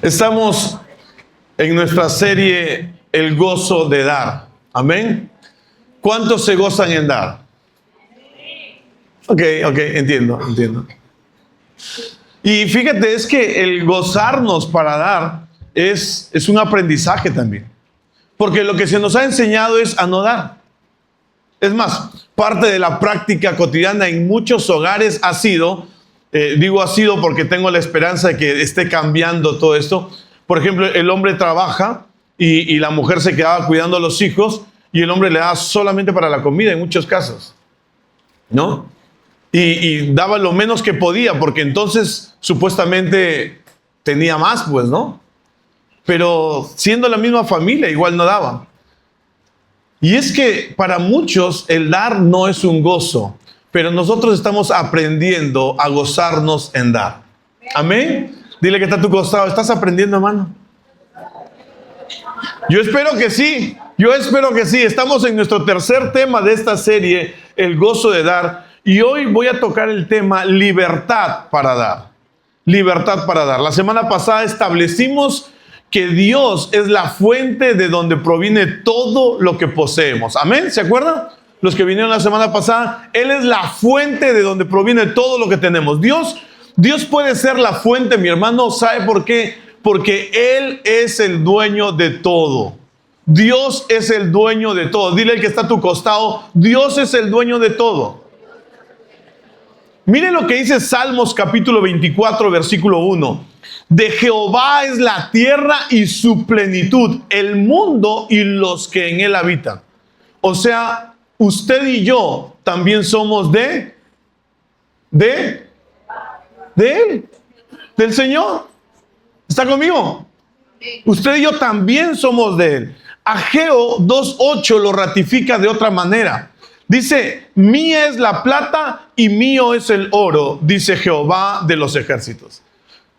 Estamos en nuestra serie El gozo de dar. Amén. ¿Cuántos se gozan en dar? Ok, entiendo. Y fíjate, es que el gozarnos para dar es un aprendizaje también. Porque lo que se nos ha enseñado es a no dar. Es más, parte de la práctica cotidiana en muchos hogares ha sido, digo ha sido porque tengo la esperanza de que esté cambiando todo esto. Por ejemplo, el hombre trabaja y la mujer se quedaba cuidando a los hijos y el hombre le daba solamente para la comida en muchos casos, ¿no? Y daba lo menos que podía porque entonces supuestamente tenía más, pues, ¿no? Pero siendo la misma familia igual no daba. Y es que para muchos el dar no es un gozo, pero nosotros estamos aprendiendo a gozarnos en dar. Amén. Dile que está a tu costado, ¿estás aprendiendo, hermano? Yo espero que sí. Estamos en nuestro tercer tema de esta serie, el gozo de dar. Y hoy voy a tocar el tema libertad para dar. Libertad para dar. La semana pasada establecimos que Dios es la fuente de donde proviene todo lo que poseemos. Amén, ¿se acuerdan? Los que vinieron la semana pasada, Él es la fuente de donde proviene todo lo que tenemos. Dios puede ser la fuente, mi hermano. ¿Sabe por qué? Porque Él es el dueño de todo. Dios es el dueño de todo. Dile al que está a tu costado, Dios es el dueño de todo. Miren lo que dice Salmos capítulo 24, versículo 1. De Jehová es la tierra y su plenitud, el mundo y los que en él habitan. O sea, usted y yo también somos de él, del Señor. ¿Está conmigo? Usted y yo también somos de él. Ageo 2:8 lo ratifica de otra manera. Dice, mía es la plata y mío es el oro, dice Jehová de los ejércitos.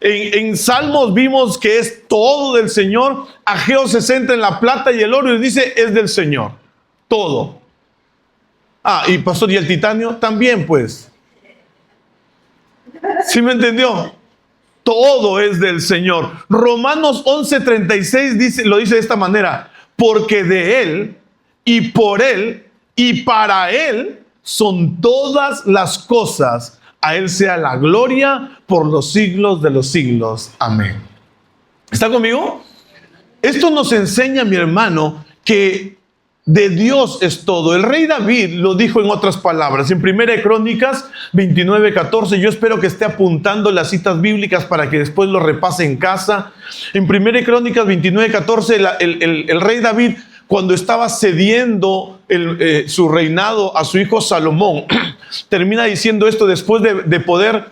En Salmos vimos que es todo del Señor. Ageo se centra en la plata y el oro y dice, es del Señor. Todo. Y pastor, ¿y el titanio? También, pues. ¿Sí me entendió? Todo es del Señor. Romanos 11:36 lo dice de esta manera. Porque de Él y por Él y para Él son todas las cosas. A Él sea la gloria por los siglos de los siglos. Amén. ¿Está conmigo? Esto nos enseña, mi hermano, que de Dios es todo. El rey David lo dijo en otras palabras. En 1 Crónicas 29:14. Yo espero que esté apuntando las citas bíblicas para que después lo repase en casa. En 1 Crónicas 29:14, el rey David, cuando estaba cediendo su reinado a su hijo Salomón, termina diciendo esto después de poder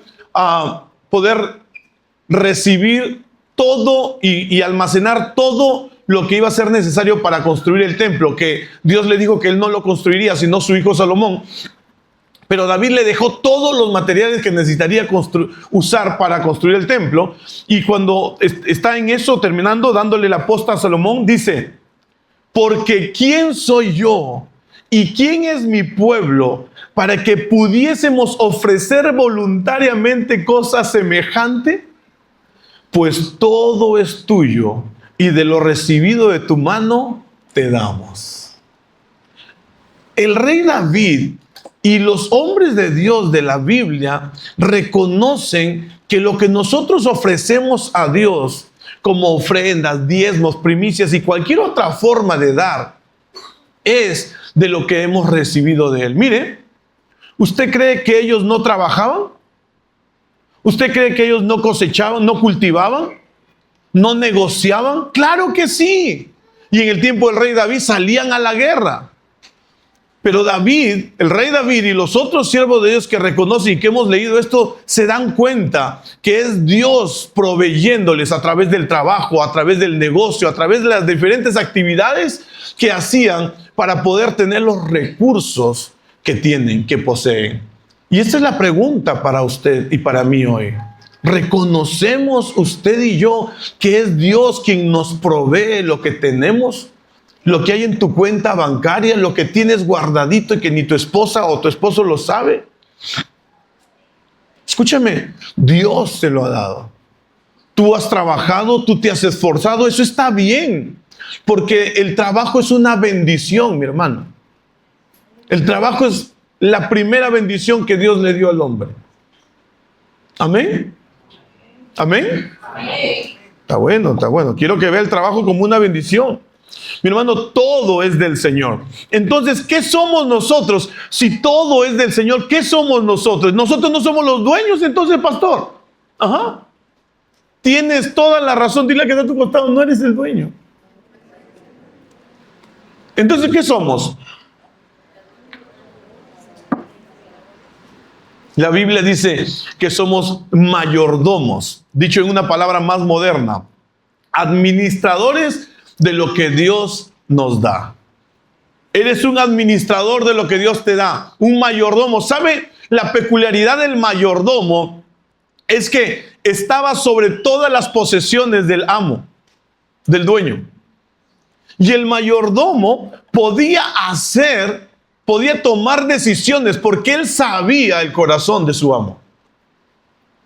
recibir todo y almacenar todo lo que iba a ser necesario para construir el templo, que Dios le dijo que él no lo construiría, sino su hijo Salomón. Pero David le dejó todos los materiales que necesitaría usar para construir el templo. Y cuando está en eso, terminando, dándole la posta a Salomón, dice, porque ¿quién soy yo y quién es mi pueblo para que pudiésemos ofrecer voluntariamente cosa semejante? Pues todo es tuyo y de lo recibido de tu mano te damos. El rey David y los hombres de Dios de la Biblia reconocen que lo que nosotros ofrecemos a Dios como ofrendas, diezmos, primicias y cualquier otra forma de dar es de lo que hemos recibido de Él. Mire, ¿usted cree que ellos no trabajaban? ¿Usted cree que ellos no cosechaban, no cultivaban, no negociaban? ¡Claro que sí! Y en el tiempo del rey David salían a la guerra. Pero David, el rey David y los otros siervos de Dios que reconocen y que hemos leído esto, se dan cuenta que es Dios proveyéndoles a través del trabajo, a través del negocio, a través de las diferentes actividades que hacían para poder tener los recursos que tienen, que poseen. Y esta es la pregunta para usted y para mí hoy. ¿Reconocemos usted y yo que es Dios quien nos provee lo que tenemos? Lo que hay en tu cuenta bancaria, lo que tienes guardadito y que ni tu esposa o tu esposo lo sabe. Escúchame, Dios te lo ha dado. tú has trabajado, tú te has esforzado, eso está bien, porque el trabajo es una bendición, mi hermano. El trabajo es la primera bendición que Dios le dio al hombre. Amén. Amén. Está bueno, está bueno. Quiero que vea el trabajo como una bendición. Mi hermano, todo es del Señor. Entonces, ¿qué somos nosotros? Si todo es del Señor, ¿qué somos nosotros? Nosotros no somos los dueños, entonces, pastor. Ajá. Tienes toda la razón. Dile a que está a tu costado, no eres el dueño. Entonces, ¿qué somos? La Biblia dice que somos mayordomos, dicho en una palabra más moderna, administradores de lo que Dios nos da. Eres un administrador de lo que Dios te da, un mayordomo. ¿Sabe? La peculiaridad del mayordomo es que estaba sobre todas las posesiones del amo, del dueño. Y el mayordomo podía tomar decisiones porque él sabía el corazón de su amo.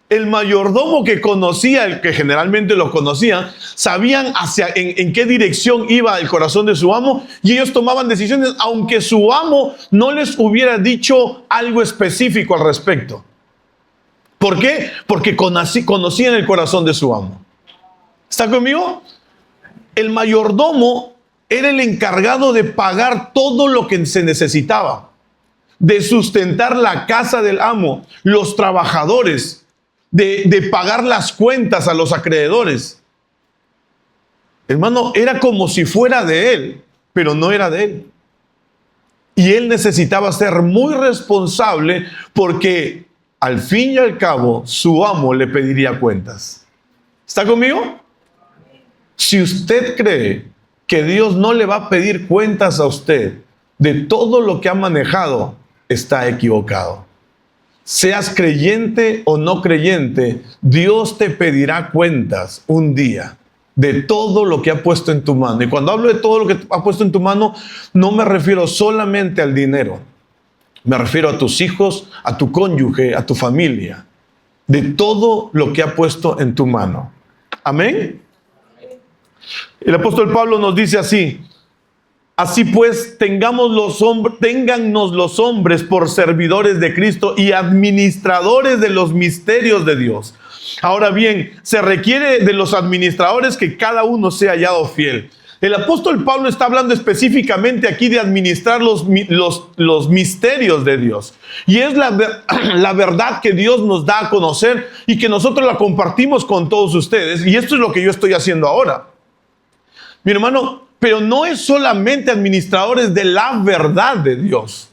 El mayordomo que conocía, el que generalmente lo conocía, sabían en qué dirección iba el corazón de su amo, y ellos tomaban decisiones aunque su amo no les hubiera dicho algo específico al respecto. ¿Por qué? Porque conocían el corazón de su amo. ¿Está conmigo? El mayordomo era el encargado de pagar todo lo que se necesitaba, de sustentar la casa del amo, los trabajadores, de pagar las cuentas a los acreedores. Hermano, era como si fuera de él, pero no era de él. Y él necesitaba ser muy responsable porque al fin y al cabo su amo le pediría cuentas. ¿Está conmigo? Si usted cree que Dios no le va a pedir cuentas a usted de todo lo que ha manejado, está equivocado. Seas creyente o no creyente, Dios te pedirá cuentas un día de todo lo que ha puesto en tu mano. Y cuando hablo de todo lo que ha puesto en tu mano, no me refiero solamente al dinero. Me refiero a tus hijos, a tu cónyuge, a tu familia. De todo lo que ha puesto en tu mano. Amén. El apóstol Pablo nos dice así: así pues, téngannos los hombres por servidores de Cristo y administradores de los misterios de Dios. Ahora bien, se requiere de los administradores que cada uno sea hallado fiel. El apóstol Pablo está hablando específicamente aquí de administrar los misterios de Dios. Y es la verdad que Dios nos da a conocer y que nosotros la compartimos con todos ustedes. Y esto es lo que yo estoy haciendo ahora. Mi hermano, pero no es solamente administradores de la verdad de Dios.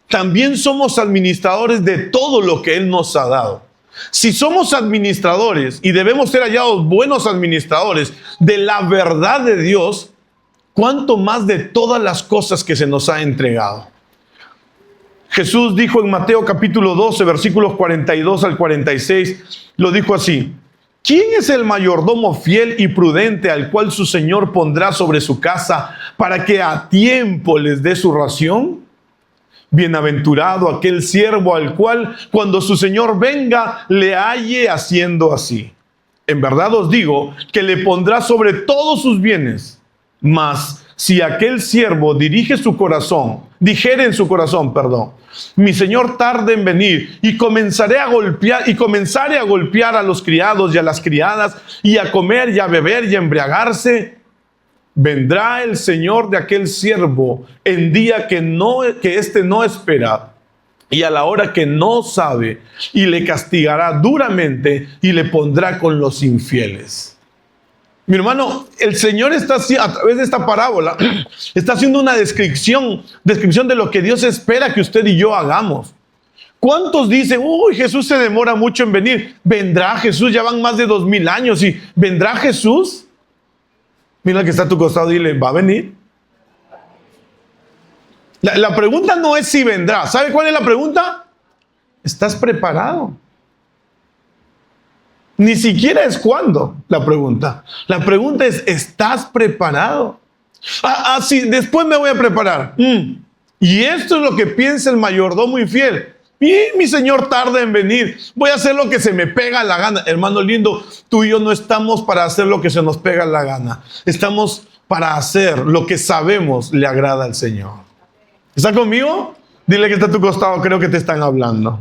También somos administradores de todo lo que Él nos ha dado. Si somos administradores y debemos ser hallados buenos administradores de la verdad de Dios, ¿cuánto más de todas las cosas que se nos ha entregado? Jesús dijo en Mateo capítulo 12, versículos 42 al 46, lo dijo así: ¿quién es el mayordomo fiel y prudente al cual su señor pondrá sobre su casa para que a tiempo les dé su ración? Bienaventurado aquel siervo al cual, cuando su señor venga, le halle haciendo así. En verdad os digo que le pondrá sobre todos sus bienes. Mas si aquel siervo dijere en su corazón, mi señor tarde en venir, y comenzare a golpear a los criados y a las criadas, y a comer y a beber y a embriagarse, vendrá el señor de aquel siervo en día que éste no espera, y a la hora que no sabe, y le castigará duramente, y le pondrá con los infieles. Mi hermano, el Señor está a través de esta parábola, está haciendo una descripción de lo que Dios espera que usted y yo hagamos. ¿Cuántos dicen, uy, Jesús se demora mucho en venir? ¿Vendrá Jesús? Ya van más de 2000 años y ¿vendrá Jesús? Mira que está a tu costado y dile, ¿va a venir? La pregunta no es si vendrá. ¿Sabe cuál es la pregunta? ¿Estás preparado? Ni siquiera es cuándo la pregunta. La pregunta es, ¿estás preparado? Sí, después me voy a preparar. Y esto es lo que piensa el mayordomo infiel. Y mi Señor tarda en venir. Voy a hacer lo que se me pega la gana. Hermano lindo, tú y yo no estamos para hacer lo que se nos pega la gana. Estamos para hacer lo que sabemos le agrada al Señor. ¿Está conmigo? Dile que está a tu costado, creo que te están hablando.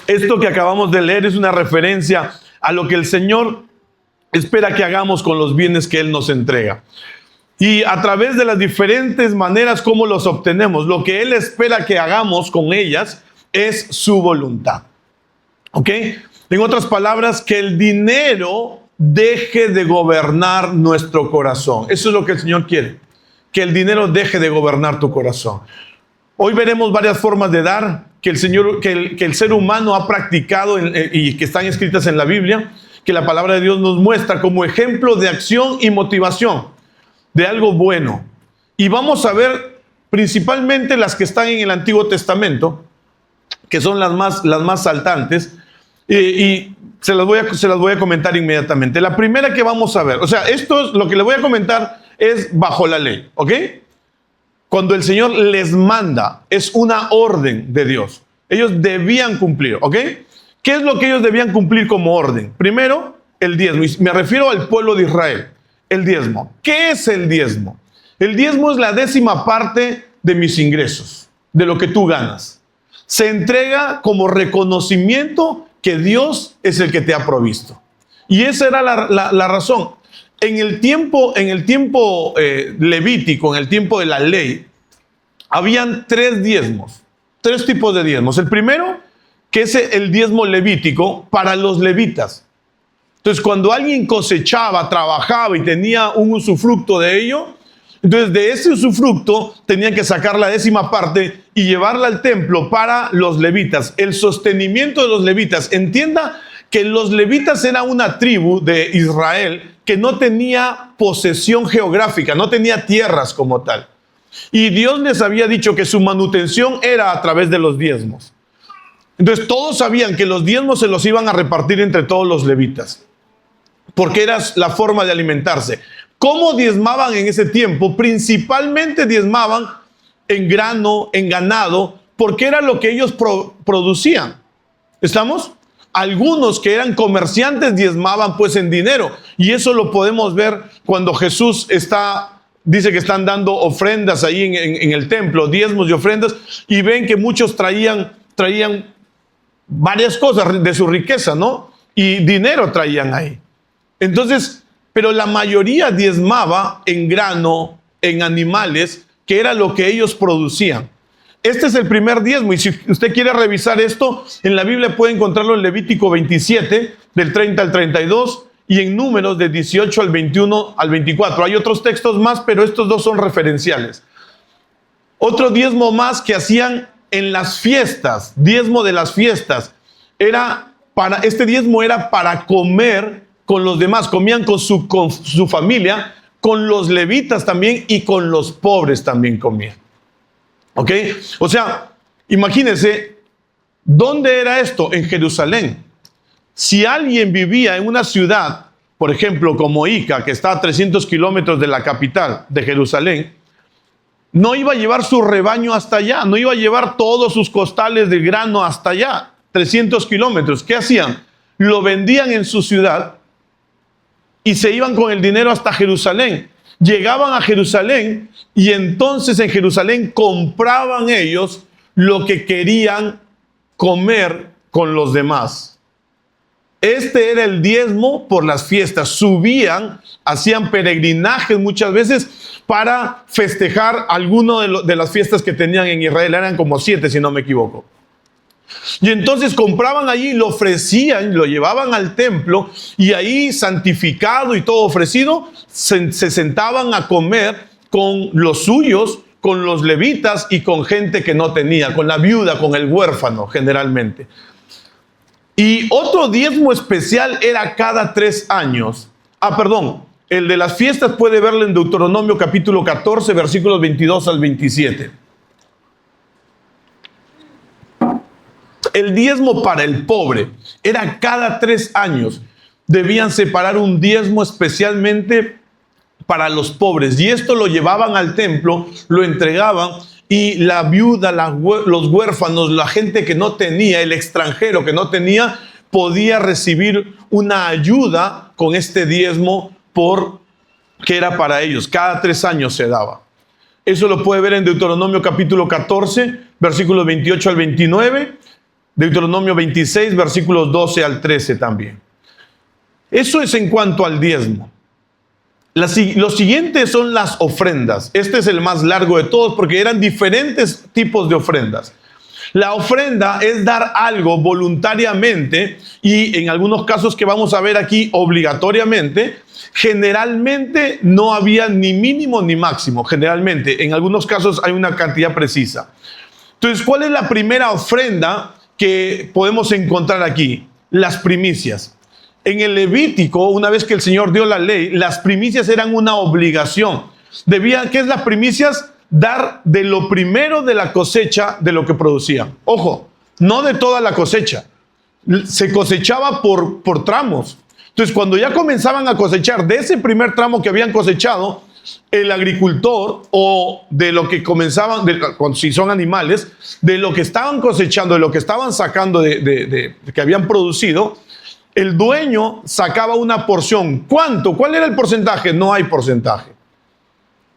Esto que acabamos de leer es una referencia a lo que el Señor espera que hagamos con los bienes que Él nos entrega. Y a través de las diferentes maneras como los obtenemos, lo que Él espera que hagamos con ellas es su voluntad. ¿Ok? En otras palabras, que el dinero deje de gobernar nuestro corazón. Eso es lo que el Señor quiere. Que el dinero deje de gobernar tu corazón. Hoy veremos varias formas de dar que el ser humano ha practicado y que están escritas en la Biblia, que la palabra de Dios nos muestra como ejemplo de acción y motivación de algo bueno. Y vamos a ver principalmente las que están en el Antiguo Testamento, que son las más saltantes, y se las voy a comentar inmediatamente. La primera que vamos a ver, o sea, esto es lo que le voy a comentar es bajo la ley, ¿ok? Cuando el Señor les manda, es una orden de Dios. Ellos debían cumplir, ¿ok? ¿Qué es lo que ellos debían cumplir como orden? Primero, el diezmo. Y me refiero al pueblo de Israel. El diezmo. ¿Qué es el diezmo? El diezmo es la 10ª parte de mis ingresos, de lo que tú ganas. Se entrega como reconocimiento que Dios es el que te ha provisto. Y esa era la razón. En el tiempo levítico, en el tiempo de la ley, habían 3 diezmos, 3 tipos de diezmos. El primero, que es el diezmo levítico para los levitas. Entonces, cuando alguien cosechaba, trabajaba y tenía un usufructo de ello, entonces de ese usufructo tenían que sacar la 10ª parte y llevarla al templo para los levitas. El sostenimiento de los levitas. Entienda que los levitas era una tribu de Israel que no tenía posesión geográfica, no tenía tierras como tal. Y Dios les había dicho que su manutención era a través de los diezmos. Entonces todos sabían que los diezmos se los iban a repartir entre todos los levitas, porque era la forma de alimentarse. ¿Cómo diezmaban en ese tiempo? Principalmente diezmaban en grano, en ganado, porque era lo que ellos producían. ¿Estamos? Algunos que eran comerciantes diezmaban pues en dinero. Y eso lo podemos ver cuando Jesús dice que están dando ofrendas ahí en el templo, diezmos y ofrendas, y ven que muchos traían varias cosas de su riqueza, ¿no? Y dinero traían ahí. Entonces, pero la mayoría diezmaba en grano, en animales, que era lo que ellos producían. Este es el primer diezmo, y si usted quiere revisar esto, en la Biblia puede encontrarlo en Levítico 27, del 30 al 32, y en Números de 18 al 21 al 24. Hay otros textos más, pero estos 2 son referenciales. Otro diezmo más que hacían en las fiestas, diezmo de las fiestas, este diezmo era para comer con los demás, comían con su familia, con los levitas también y con los pobres también comían. ¿Ok? O sea, imagínense, ¿dónde era esto? En Jerusalén. Si alguien vivía en una ciudad, por ejemplo, como Ica, que está a 300 kilómetros de la capital de Jerusalén, no iba a llevar su rebaño hasta allá, no iba a llevar todos sus costales de grano hasta allá, 300 kilómetros. ¿Qué hacían? Lo vendían en su ciudad y se iban con el dinero hasta Jerusalén. Llegaban a Jerusalén y entonces en Jerusalén compraban ellos lo que querían comer con los demás. Este era el diezmo por las fiestas. Subían, hacían peregrinajes muchas veces para festejar alguno de las fiestas que tenían en Israel. Eran como 7, si no me equivoco. Y entonces compraban allí, lo ofrecían, lo llevaban al templo y ahí santificado y todo ofrecido, se sentaban a comer con los suyos, con los levitas y con gente que no tenía, con la viuda, con el huérfano generalmente. Y otro diezmo especial era cada 3 años. El de las fiestas puede verlo en Deuteronomio capítulo 14, versículos 22 al 27. El diezmo para el pobre era cada 3 años. Debían separar un diezmo especialmente para los pobres. Y esto lo llevaban al templo, lo entregaban, y la viuda, los huérfanos, la gente que no tenía, el extranjero que no tenía, podía recibir una ayuda con este diezmo que era para ellos. Cada 3 años se daba. Eso lo puede ver en Deuteronomio capítulo 14, versículos 28 al 29, Deuteronomio 26, versículos 12 al 13 también. Eso es en cuanto al diezmo. Los siguientes son las ofrendas. Este es el más largo de todos porque eran diferentes tipos de ofrendas. La ofrenda es dar algo voluntariamente y en algunos casos que vamos a ver aquí obligatoriamente. Generalmente no había ni mínimo ni máximo. Generalmente, en algunos casos hay una cantidad precisa. Entonces, ¿cuál es la primera ofrenda que podemos encontrar aquí? Las primicias. En el Levítico, una vez que el Señor dio la ley, las primicias eran una obligación. ¿Qué es las primicias? Dar de lo primero de la cosecha de lo que producían. Ojo, no de toda la cosecha. Se cosechaba por tramos. Entonces, cuando ya comenzaban a cosechar de ese primer tramo que habían cosechado, el agricultor o de lo que comenzaban, si son animales, de lo que estaban cosechando, de lo que estaban sacando que habían producido, el dueño sacaba una porción. ¿Cuánto? ¿Cuál era el porcentaje? No hay porcentaje.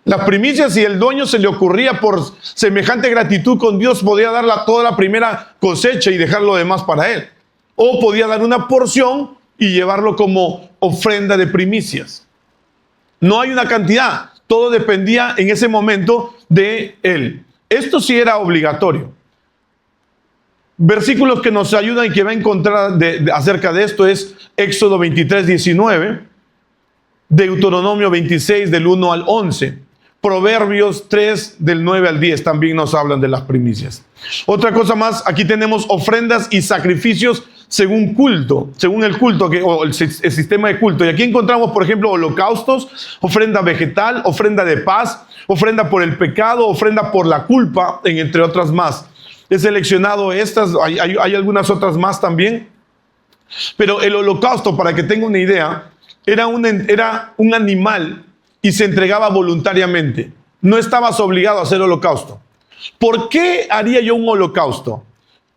Las primicias, si el dueño se le ocurría por semejante gratitud con Dios, podía dar toda la primera cosecha y dejar lo demás para él. O podía dar una porción y llevarlo como ofrenda de primicias. No hay una cantidad. Todo dependía en ese momento de él. Esto sí era obligatorio. Versículos que nos ayudan y que va a encontrar acerca de esto es Éxodo 23, 19, Deuteronomio 26, del 1 al 11, Proverbios 3, del 9 al 10, también nos hablan de las primicias. Otra cosa más, aquí tenemos ofrendas y sacrificios según el culto, o el sistema de culto. Y aquí encontramos, por ejemplo, holocaustos, ofrenda vegetal, ofrenda de paz, ofrenda por el pecado, ofrenda por la culpa, entre otras más. He seleccionado estas, hay algunas otras más también. Pero el holocausto, para que tenga una idea, era un animal y se entregaba voluntariamente. No estabas obligado a hacer holocausto. ¿Por qué haría yo un holocausto?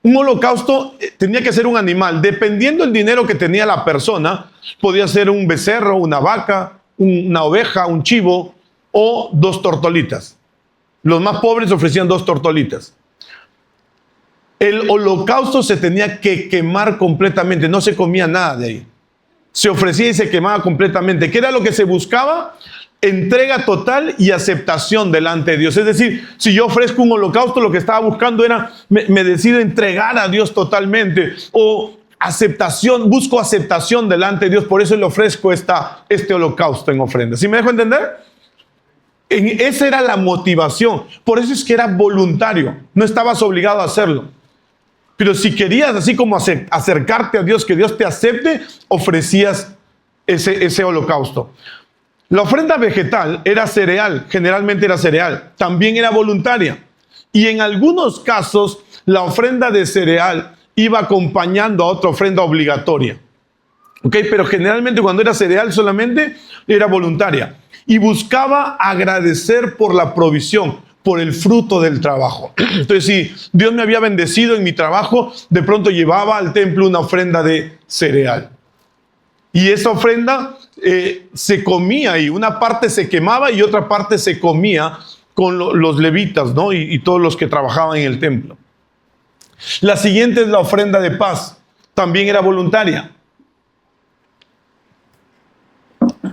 Un holocausto tenía que ser un animal. Dependiendo del dinero que tenía la persona, podía ser un becerro, una vaca, una oveja, un chivo o 2 tortolitas. Los más pobres ofrecían 2 tortolitas. El holocausto se tenía que quemar completamente, no se comía nada de ahí. Se ofrecía y se quemaba completamente. ¿Qué era lo que se buscaba? Entrega total y aceptación delante de Dios. Es decir, si yo ofrezco un holocausto, lo que estaba buscando era, me decido entregar a Dios totalmente. O aceptación, busco aceptación delante de Dios, por eso le ofrezco este holocausto en ofrenda. ¿Sí me dejo entender? Esa era la motivación. Por eso es que era voluntario, no estabas obligado a hacerlo. Pero si querías, así como acercarte a Dios, que Dios te acepte, ofrecías ese holocausto. La ofrenda vegetal era cereal, generalmente era cereal, también era voluntaria. Y en algunos casos, la ofrenda de cereal iba acompañando a otra ofrenda obligatoria. ¿Ok? Pero generalmente cuando era cereal solamente, era voluntaria. Y buscaba agradecer por la provisión, por el fruto del trabajo. Entonces, si Dios me había bendecido en mi trabajo, de pronto llevaba al templo una ofrenda de cereal. Y esa ofrenda se comía y una parte se quemaba y otra parte se comía con los levitas, ¿no? Y todos los que trabajaban en el templo. La siguiente es la ofrenda de paz. También era voluntaria.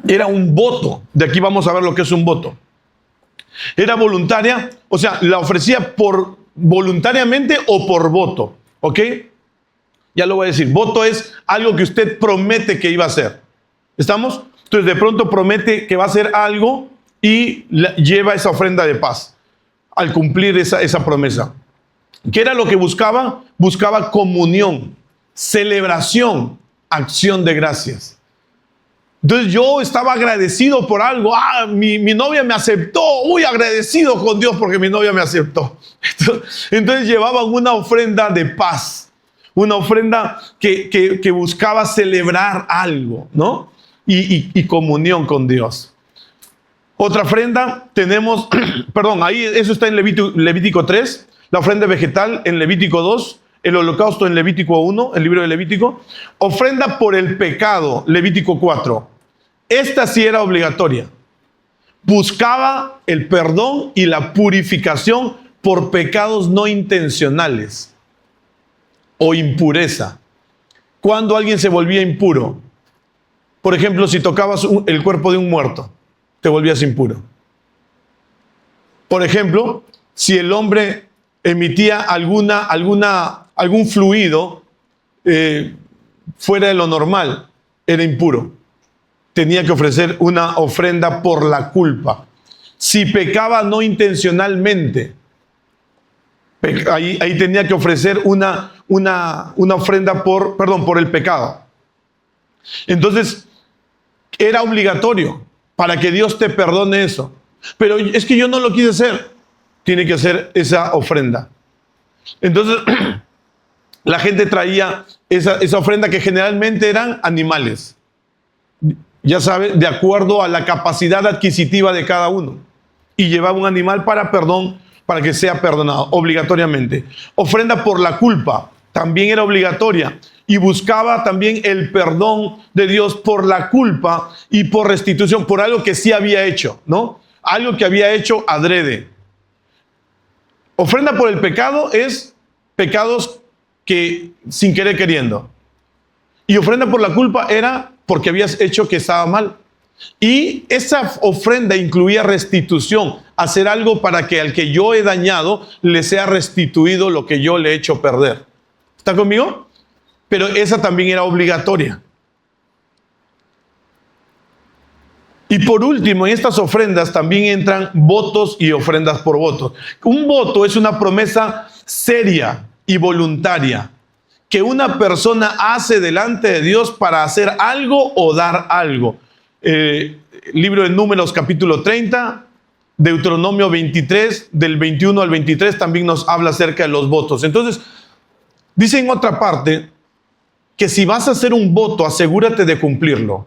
Era un voto. De aquí vamos a ver lo que es un voto. Era voluntaria, o sea, la ofrecía voluntariamente o por voto, ¿ok? Ya lo voy a decir, voto es algo que usted promete que iba a hacer, ¿estamos? Entonces de pronto promete que va a hacer algo y lleva esa ofrenda de paz al cumplir esa promesa. ¿Qué era lo que buscaba? Buscaba comunión, celebración, acción de gracias. Entonces yo estaba agradecido por algo. Mi novia me aceptó. Agradecido con Dios porque mi novia me aceptó. Entonces llevaban una ofrenda de paz. Una ofrenda que buscaba celebrar algo, ¿no? Y comunión con Dios. Otra ofrenda tenemos, perdón, ahí eso está en Levítico 3, la ofrenda vegetal en Levítico 2, el holocausto en Levítico 1, el libro de Levítico. Ofrenda por el pecado, Levítico 4. Esta sí era obligatoria. Buscaba el perdón y la purificación por pecados no intencionales o impureza. Cuando alguien se volvía impuro, por ejemplo, si tocabas el cuerpo de un muerto, te volvías impuro. Por ejemplo, si el hombre emitía algún fluido fuera de lo normal, era impuro. Tenía que ofrecer una ofrenda por la culpa. Si pecaba no intencionalmente, ahí tenía que ofrecer una ofrenda por el pecado. Entonces, era obligatorio para que Dios te perdone eso. Pero es que yo no lo quise hacer. Tiene que hacer esa ofrenda. Entonces, la gente traía esa ofrenda que generalmente eran animales. Ya sabe, de acuerdo a la capacidad adquisitiva de cada uno. Y llevaba un animal para perdón, para que sea perdonado, obligatoriamente. Ofrenda por la culpa, también era obligatoria. Y buscaba también el perdón de Dios por la culpa y por restitución, por algo que sí había hecho, ¿no? Algo que había hecho adrede. Ofrenda por el pecado es pecados que sin querer queriendo. Y ofrenda por la culpa era porque habías hecho que estaba mal. Y esa ofrenda incluía restitución, hacer algo para que al que yo he dañado le sea restituido lo que yo le he hecho perder. ¿Está conmigo? Pero esa también era obligatoria. Y por último, en estas ofrendas también entran votos y ofrendas por votos. Un voto es una promesa seria y voluntaria que una persona hace delante de Dios para hacer algo o dar algo. Libro de Números capítulo 30, Deuteronomio 23, del 21 al 23 también nos habla acerca de los votos. Entonces, dice en otra parte que si vas a hacer un voto, asegúrate de cumplirlo.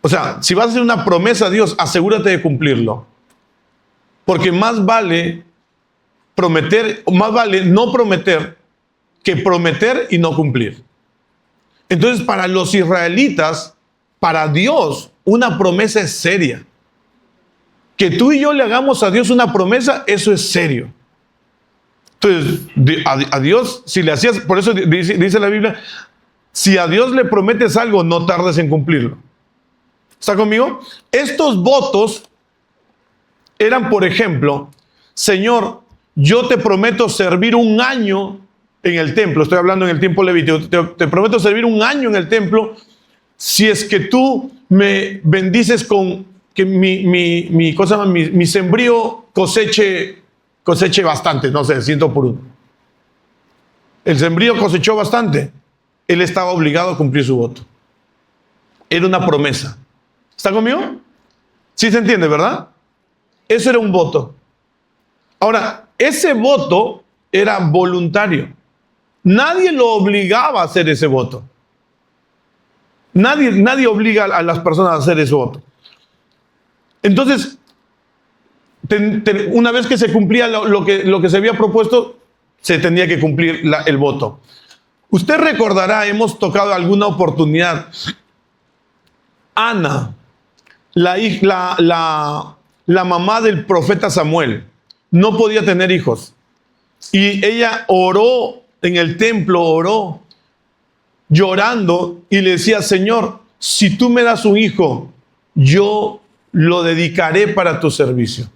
O sea, si vas a hacer una promesa a Dios, asegúrate de cumplirlo. Porque más vale no prometer que prometer y no cumplir. Entonces, para los israelitas, para Dios, una promesa es seria. Que tú y yo le hagamos a Dios una promesa, eso es serio. Entonces, a Dios, si le hacías, por eso dice la Biblia, si a Dios le prometes algo, no tardes en cumplirlo. ¿Está conmigo? Estos votos eran, por ejemplo, Señor, yo te prometo servir 1 año en el templo. Estoy hablando en el tiempo levítico. Te prometo servir 1 año en el templo si es que tú me bendices con que mi sembrío coseche bastante, no sé, 100 por 1. El sembrío cosechó bastante. Él estaba obligado a cumplir su voto. Era una promesa. ¿Está conmigo? Sí se entiende, ¿verdad? Eso era un voto. Ahora, ese voto era voluntario. Nadie lo obligaba a hacer ese voto. Nadie obliga a las personas a hacer ese voto. Entonces, una vez que se cumplía lo que se había propuesto, se tenía que cumplir el voto. Usted recordará, hemos tocado alguna oportunidad, Ana, la mamá del profeta Samuel, no podía tener hijos. Y ella oró en el templo, oró llorando y le decía, Señor, si tú me das un hijo, yo lo dedicaré para tu servicio.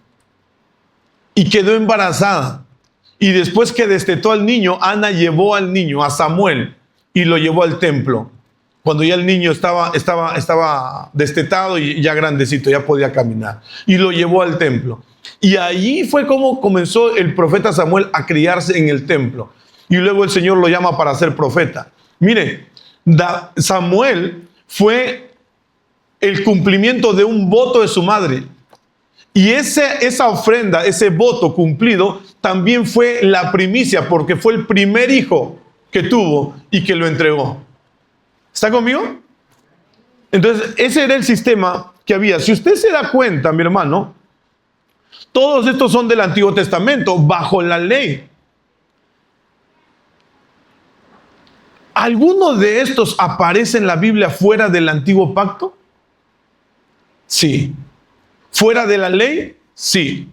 Y quedó embarazada. Y después que destetó al niño, Ana llevó al niño, a Samuel, y lo llevó al templo. Cuando ya el niño estaba destetado y ya grandecito, ya podía caminar. Y lo llevó al templo. Y allí fue como comenzó el profeta Samuel a criarse en el templo. Y luego el Señor lo llama para ser profeta. Mire, Samuel fue el cumplimiento de un voto de su madre. Y esa ofrenda, ese voto cumplido, también fue la primicia, porque fue el primer hijo que tuvo y que lo entregó. ¿Está conmigo? Entonces, ese era el sistema que había. Si usted se da cuenta, mi hermano, todos estos son del Antiguo Testamento, bajo la ley. ¿Alguno de estos aparece en la Biblia fuera del Antiguo Pacto? Sí. ¿Fuera de la ley? Sí.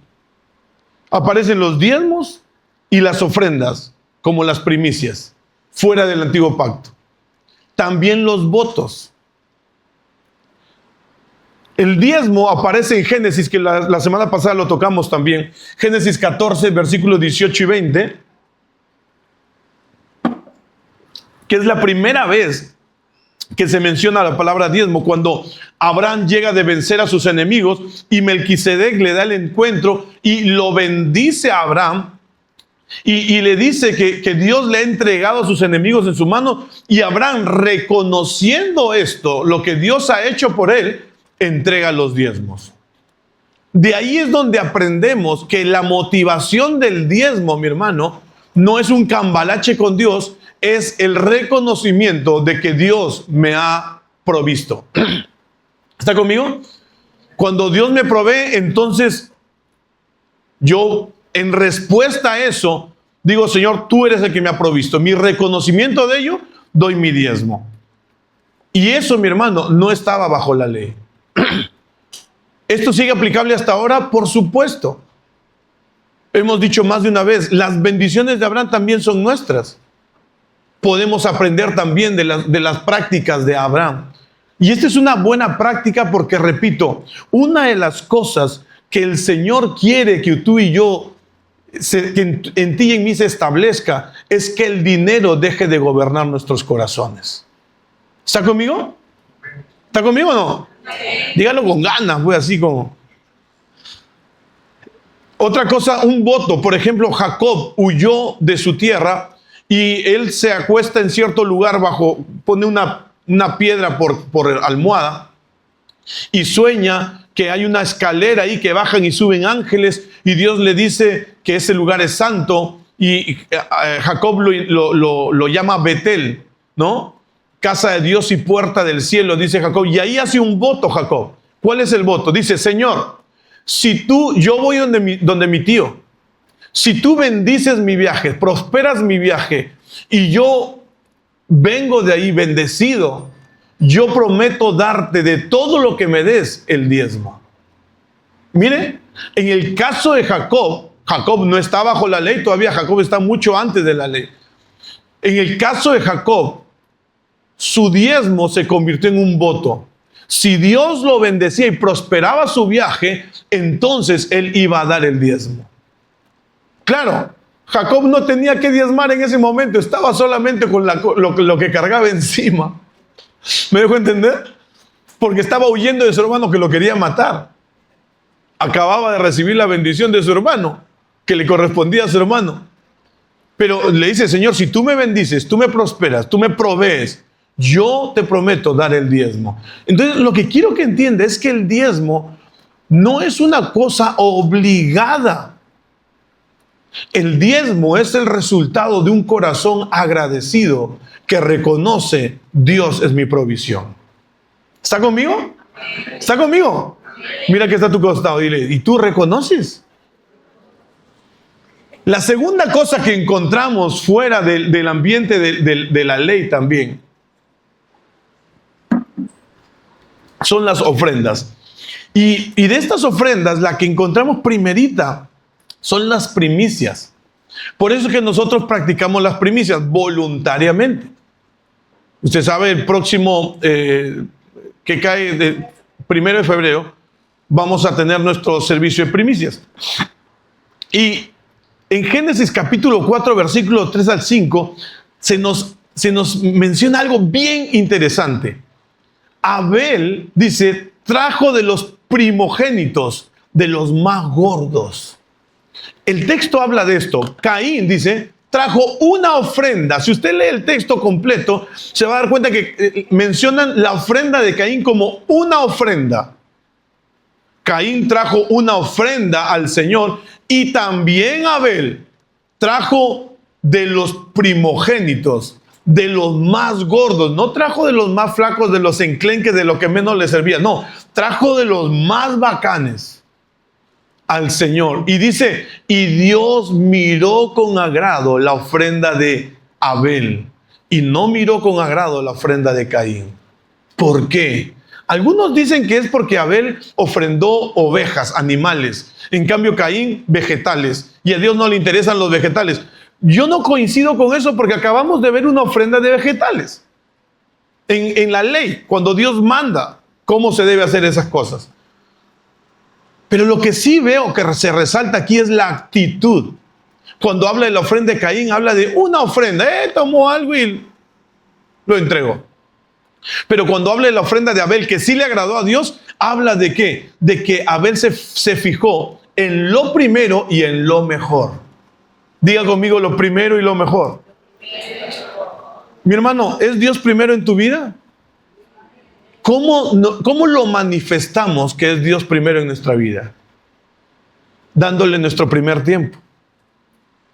Aparecen los diezmos y las ofrendas, como las primicias, fuera del Antiguo Pacto. También los votos. El diezmo aparece en Génesis, que la semana pasada lo tocamos también. Génesis 14, versículos 18 y 20. Que es la primera vez que se menciona la palabra diezmo, cuando Abraham llega de vencer a sus enemigos y Melquisedec le da el encuentro y lo bendice a Abraham y le dice que Dios le ha entregado a sus enemigos en su mano, y Abraham, reconociendo esto, lo que Dios ha hecho por él, entrega los diezmos. De ahí es donde aprendemos que la motivación del diezmo, mi hermano, no es un cambalache con Dios, es el reconocimiento de que Dios me ha provisto. ¿Está conmigo? Cuando Dios me provee, entonces yo, en respuesta a eso, digo: Señor, tú eres el que me ha provisto. Mi reconocimiento de ello, doy mi diezmo. Y eso, mi hermano, no estaba bajo la ley. ¿Esto sigue aplicable hasta ahora? Por supuesto. Hemos dicho más de una vez, las bendiciones de Abraham también son nuestras. Podemos aprender también de las prácticas de Abraham. Y esta es una buena práctica porque, repito, una de las cosas que el Señor quiere que tú y yo, que en ti y en mí se establezca, es que el dinero deje de gobernar nuestros corazones. ¿Está conmigo? ¿Está conmigo o no? Dígalo con ganas, pues, así como. Otra cosa, un voto. Por ejemplo, Jacob huyó de su tierra y él se acuesta en cierto lugar pone una piedra por almohada y sueña que hay una escalera ahí que bajan y suben ángeles, y Dios le dice que ese lugar es santo, y Jacob lo llama Betel, ¿no? Casa de Dios y puerta del cielo, dice Jacob. Y ahí hace un voto Jacob. ¿Cuál es el voto? Dice: Señor, yo voy donde mi tío, si tú bendices mi viaje, prosperas mi viaje, y yo vengo de ahí bendecido, yo prometo darte de todo lo que me des el diezmo. Mire, en el caso de Jacob no está bajo la ley todavía, Jacob está mucho antes de la ley. En el caso de Jacob, su diezmo se convirtió en un voto. Si Dios lo bendecía y prosperaba su viaje, entonces él iba a dar el diezmo. Claro, Jacob no tenía que diezmar en ese momento, estaba solamente con lo que cargaba encima. ¿Me dejo entender? Porque estaba huyendo de su hermano que lo quería matar. Acababa de recibir la bendición de su hermano, que le correspondía a su hermano. Pero le dice: Señor, si tú me bendices, tú me prosperas, tú me provees, yo te prometo dar el diezmo. Entonces, lo que quiero que entienda es que el diezmo no es una cosa obligada. El diezmo es el resultado de un corazón agradecido que reconoce: Dios es mi provisión. ¿Está conmigo? ¿Está conmigo? Mira que está a tu costado, dile: ¿y tú reconoces? La segunda cosa que encontramos fuera del ambiente de la ley también son las ofrendas. Y de estas ofrendas, la que encontramos primerita son las primicias. Por eso es que nosotros practicamos las primicias voluntariamente. Usted sabe, el próximo que cae 1 de febrero, vamos a tener nuestro servicio de primicias. Y en Génesis capítulo 4, versículo 3 al 5, se nos menciona algo bien interesante. Abel, dice, trajo de los primogénitos, de los más gordos. El texto habla de esto. Caín, dice, trajo una ofrenda. Si usted lee el texto completo, se va a dar cuenta que mencionan la ofrenda de Caín como una ofrenda. Caín trajo una ofrenda al Señor, y también Abel trajo de los primogénitos, de los más gordos, no trajo de los más flacos, de los enclenques, de lo que menos le servía, no, trajo de los más bacanes al Señor. Y dice, y Dios miró con agrado la ofrenda de Abel y no miró con agrado la ofrenda de Caín. ¿Por qué? Algunos dicen que es porque Abel ofrendó ovejas, animales, en cambio Caín, vegetales, y a Dios no le interesan los vegetales. Yo no coincido con eso porque acabamos de ver una ofrenda de vegetales en la ley, cuando Dios manda cómo se debe hacer esas cosas. Pero lo que sí veo que se resalta aquí es la actitud. Cuando habla de la ofrenda de Caín, habla de una ofrenda. Tomó algo y lo entregó. Pero cuando habla de la ofrenda de Abel, que sí le agradó a Dios, habla de ¿qué? De que Abel se fijó en lo primero y en lo mejor. Diga conmigo, lo primero y lo mejor. Mi hermano, ¿es Dios primero en tu vida? ¿Cómo lo manifestamos que es Dios primero en nuestra vida? Dándole nuestro primer tiempo.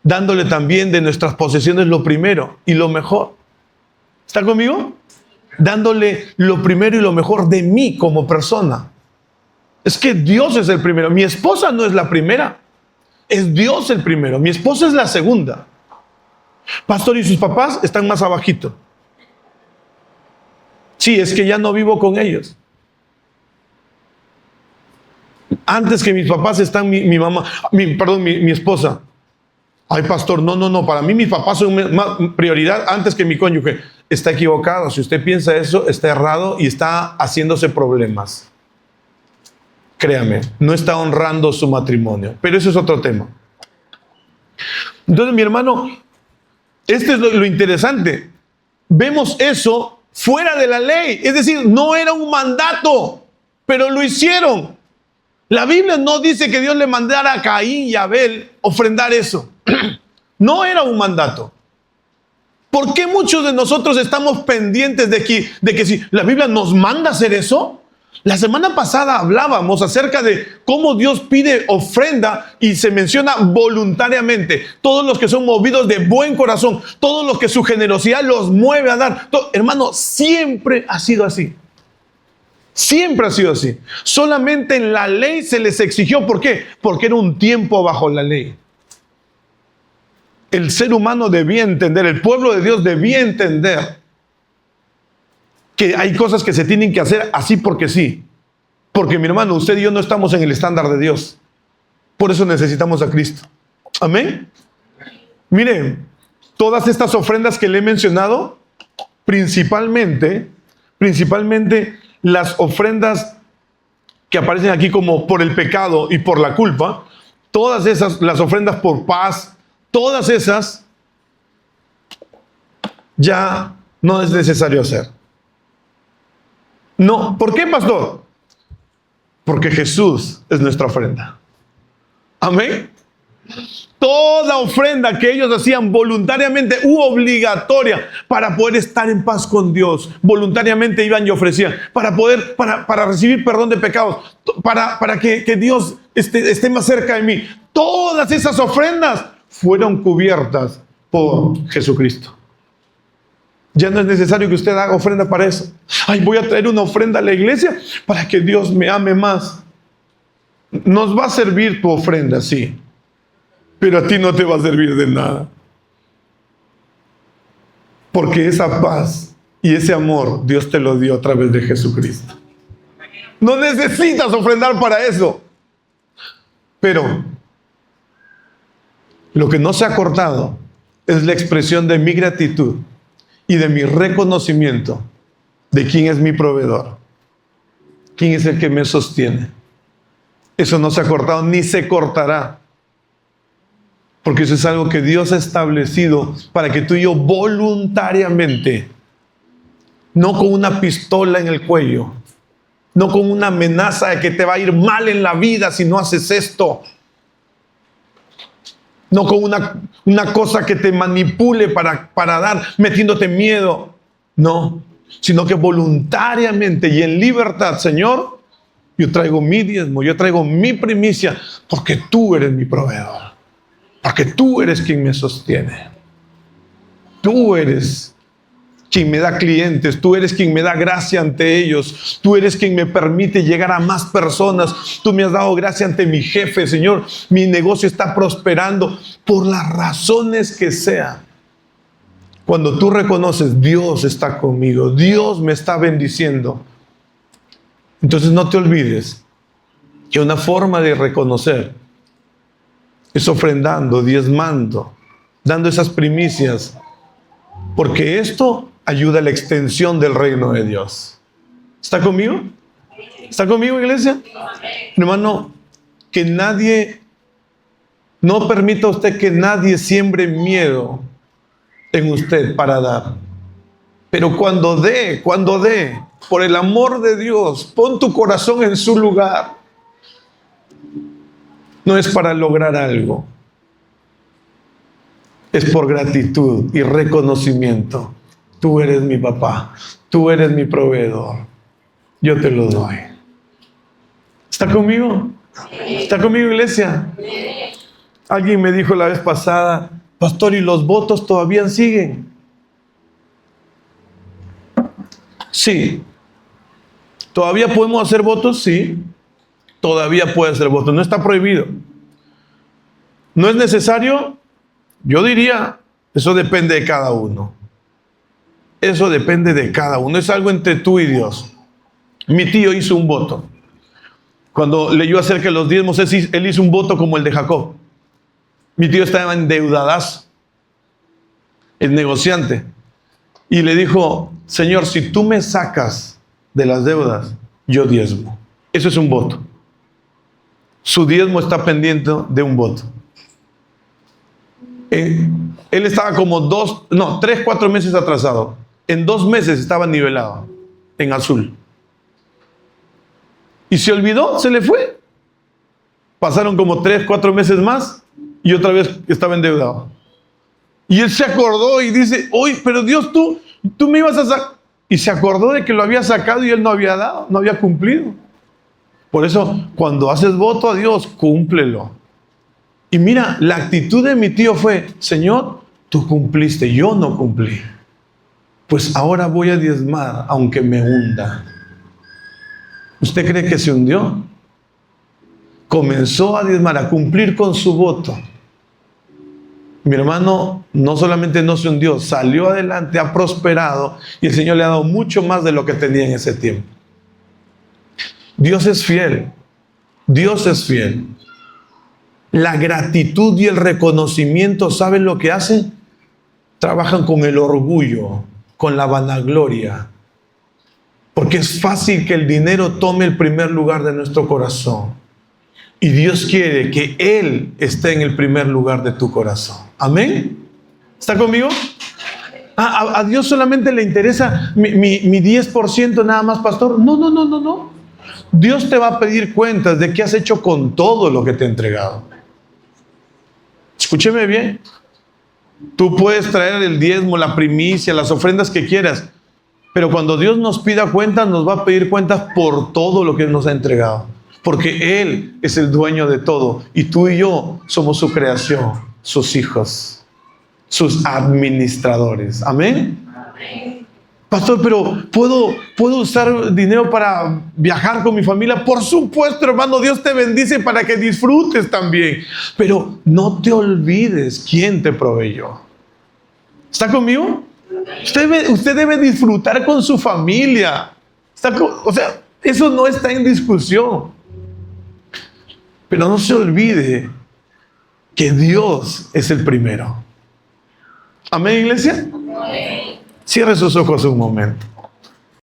Dándole también de nuestras posesiones lo primero y lo mejor. ¿Está conmigo? Dándole lo primero y lo mejor de mí como persona. Es que Dios es el primero. Mi esposa no es la primera. Es Dios el primero. Mi esposa es la segunda. Pastor, ¿y sus papás están más abajito? Sí, es que ya no vivo con ellos. Antes que mis papás están mi mamá, mi esposa. Ay, pastor, no, para mí mis papás son más prioridad antes que mi cónyuge. Está equivocado. Si usted piensa eso, está errado y está haciéndose problemas. Créame, no está honrando su matrimonio. Pero eso es otro tema. Entonces, mi hermano, este es lo interesante. Vemos eso fuera de la ley. Es decir, no era un mandato, pero lo hicieron. La Biblia no dice que Dios le mandara a Caín y a Abel ofrendar eso. No era un mandato. ¿Por qué muchos de nosotros estamos pendientes de que si la Biblia nos manda hacer eso? La semana pasada hablábamos acerca de cómo Dios pide ofrenda y se menciona voluntariamente. Todos los que son movidos de buen corazón, todos los que su generosidad los mueve a dar. Hermano, siempre ha sido así. Siempre ha sido así. Solamente en la ley se les exigió. ¿Por qué? Porque era un tiempo bajo la ley. El ser humano debía entender, el pueblo de Dios debía entender que hay cosas que se tienen que hacer así porque sí. Porque, mi hermano, usted y yo no estamos en el estándar de Dios. Por eso necesitamos a Cristo. Amén. Miren, todas estas ofrendas que le he mencionado, principalmente las ofrendas que aparecen aquí como por el pecado y por la culpa, todas esas, las ofrendas por paz, todas esas ya no es necesario hacer. No, ¿por qué, pastor? Porque Jesús es nuestra ofrenda. Amén. Toda ofrenda que ellos hacían voluntariamente u obligatoria para poder estar en paz con Dios, voluntariamente iban y ofrecían para recibir perdón de pecados, para que Dios esté más cerca de mí. Todas esas ofrendas fueron cubiertas por Jesucristo. Ya no es necesario que usted haga ofrenda para eso. Ay, voy a traer una ofrenda a la iglesia para que Dios me ame más. Nos va a servir tu ofrenda, sí, pero a ti no te va a servir de nada. Porque esa paz y ese amor Dios te lo dio a través de Jesucristo. No necesitas ofrendar para eso. Pero lo que no se ha cortado es la expresión de mi gratitud y de mi reconocimiento de quién es mi proveedor, quién es el que me sostiene. Eso no se ha cortado ni se cortará, porque eso es algo que Dios ha establecido para que tú y yo voluntariamente, no con una pistola en el cuello, no con una amenaza de que te va a ir mal en la vida si no haces esto, no con una cosa que te manipule para dar, metiéndote miedo. No, sino que voluntariamente y en libertad, Señor, yo traigo mi diezmo, yo traigo mi primicia, porque tú eres mi proveedor, porque tú eres quien me sostiene. Tú eres quien me da clientes, tú eres quien me da gracia ante ellos, tú eres quien me permite llegar a más personas, tú me has dado gracia ante mi jefe, Señor, mi negocio está prosperando por las razones que sean. Cuando tú reconoces, Dios está conmigo, Dios me está bendiciendo, entonces no te olvides que una forma de reconocer es ofrendando, diezmando, dando esas primicias, porque esto ayuda a la extensión del reino de Dios. ¿Está conmigo? ¿Está conmigo, iglesia? Hermano, que nadie, no permita usted que nadie siembre miedo en usted para dar. Pero cuando dé, por el amor de Dios, pon tu corazón en su lugar. No es para lograr algo. Es por gratitud y reconocimiento. Tú eres mi papá, tú eres mi proveedor. Yo te lo doy. ¿Está conmigo? ¿Está conmigo, iglesia? Alguien me dijo la vez pasada, pastor, ¿y los votos todavía siguen? Sí. ¿Todavía podemos hacer votos? Sí. Todavía puede hacer votos. No está prohibido. ¿No es necesario? Yo diría, eso depende de cada uno. Eso depende de cada uno. Es algo entre tú y Dios. Mi tío hizo un voto. Cuando leyó acerca de los diezmos, él hizo un voto como el de Jacob. Mi tío estaba endeudadazo, el negociante. Y le dijo, Señor, si tú me sacas de las deudas, yo diezmo. Eso es un voto. Su diezmo está pendiente de un voto. Él estaba como 3, 4 meses atrasado. En 2 meses estaba nivelado en azul. Y se olvidó, se le fue. Pasaron como 3, 4 meses más y otra vez estaba endeudado. Y él se acordó y dice, oye, pero Dios, tú me ibas a sacar. Y se acordó de que lo había sacado y él no había dado, no había cumplido. Por eso, cuando haces voto a Dios, cúmplelo. Y mira, la actitud de mi tío fue, Señor, tú cumpliste, yo no cumplí. Pues ahora voy a diezmar, aunque me hunda. ¿Usted cree que se hundió? Comenzó a diezmar, a cumplir con su voto. Mi hermano no solamente no se hundió, salió adelante, ha prosperado y el Señor le ha dado mucho más de lo que tenía en ese tiempo. Dios es fiel. Dios es fiel. La gratitud y el reconocimiento, ¿saben lo que hacen? Trabajan con el orgullo, con la vanagloria. Porque es fácil que el dinero tome el primer lugar de nuestro corazón. Y Dios quiere que Él esté en el primer lugar de tu corazón. ¿Amén? ¿Está conmigo? ¿A Dios solamente le interesa mi 10% nada más, pastor? No. Dios te va a pedir cuentas de qué has hecho con todo lo que te ha entregado. Escúcheme bien. Tú puedes traer el diezmo, la primicia, las ofrendas que quieras. Pero cuando Dios nos pida cuentas, nos va a pedir cuentas por todo lo que Él nos ha entregado. Porque Él es el dueño de todo. Y tú y yo somos su creación, sus hijos, sus administradores. ¿Amén? Amén. Pastor, pero ¿puedo usar dinero para viajar con mi familia? Por supuesto, hermano, Dios te bendice para que disfrutes también. Pero no te olvides quién te proveyó. ¿Está conmigo? Usted debe disfrutar con su familia. O sea, eso no está en discusión. Pero no se olvide que Dios es el primero. ¿Amén, iglesia? Amén. Cierre sus ojos un momento.